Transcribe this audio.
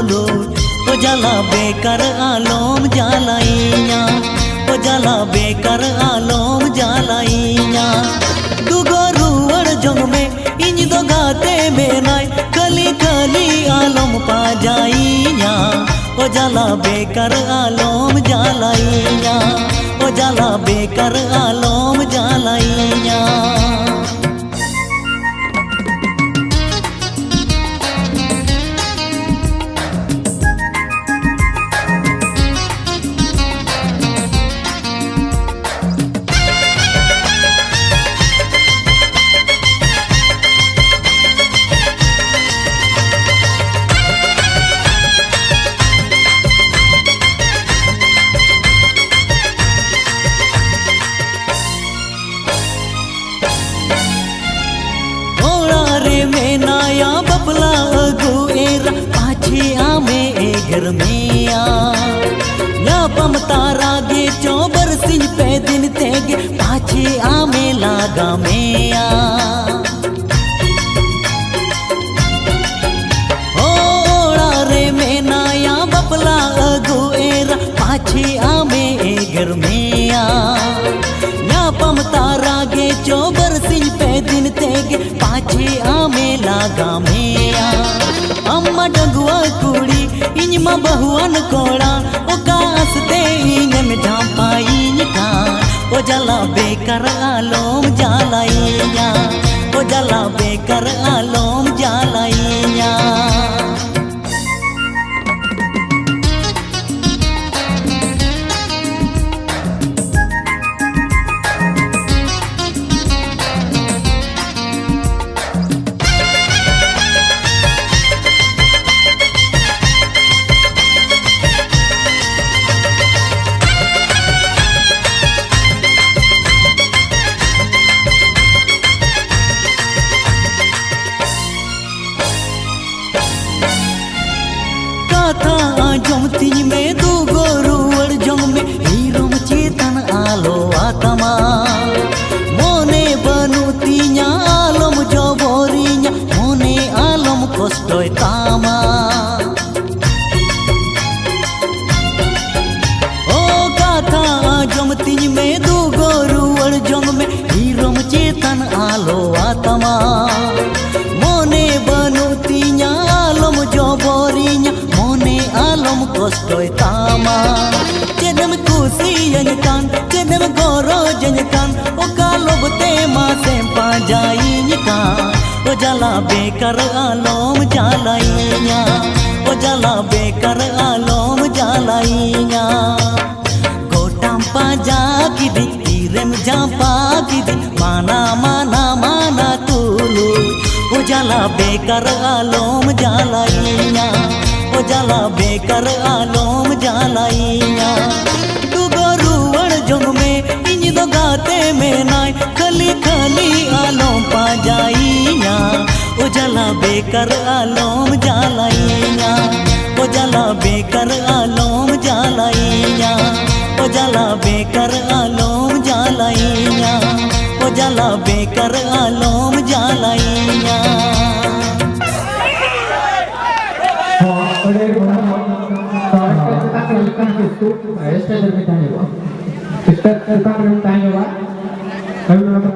तुलू ओ जाला बेकर आलोम जालाइया ओ जाला बेकर आलोम जालाइया दुगो रुवड़ जोंग में इन दो गाते में नाय कली कली आलोम पा जाइया ओ जाला बेकर आलोम जालाइया ओ जाला बेकर आलोम जालाइया में नाया बबला गुएरा पाछे आमे ए घर में या पमता रागे चौबर सिंह पे दिन तेगे पाछे आमे लागा में ओड़ा रे में नाया बबला गुएरा पाछे आमे ए घर में या पमता रागे चौबर सिंह पे दिन तेगे पाछे आमे लागा में अम्मा डगुआ कुड़ी इनमा बहुअन कोड़ा ओका हंसते इंगन झांपाइन का ओ जाला बेकर आलोम जालाइया ओ जाला बेकर आलोम जालाइया था जमती में दू गोरुवर जम में हीरोम चेतन आलो आत्मा मोने बनुतिया आलम जो बोरिया मोने आलम कष्टोय तामा ओ गाथा जमती में दू गोरुवर जम में हीरोम चेतन आलो आत्मा मोने बनुतिया आलम जो बोरिया आलम कष्टोय तामा चेदम खुशी यनकान चेदम गोरो जनकान ओ कालोबते मासे पा जाइनिका ओ जाला बेकर आलोम जालाइया ओ जाला बेकर आलोम जालाइया गोटाम पा जा किदी तीरम जापा किदी माना माना माना तुलू ओ जाला बेकर आलोम जालाइया ओ जाला बेकर आलोम जालाइया दुगो रुवड़ जोंग में इन दो गाते में नाय खली खली आलोम पा जाइया ओ जाला बेकर आलोम जालाइया ओ जाला बेकर आलोम जालाइया ओ जाला बेकर आलोम जालाइया ओ जाला बेकर आलोम जालाइया Este es el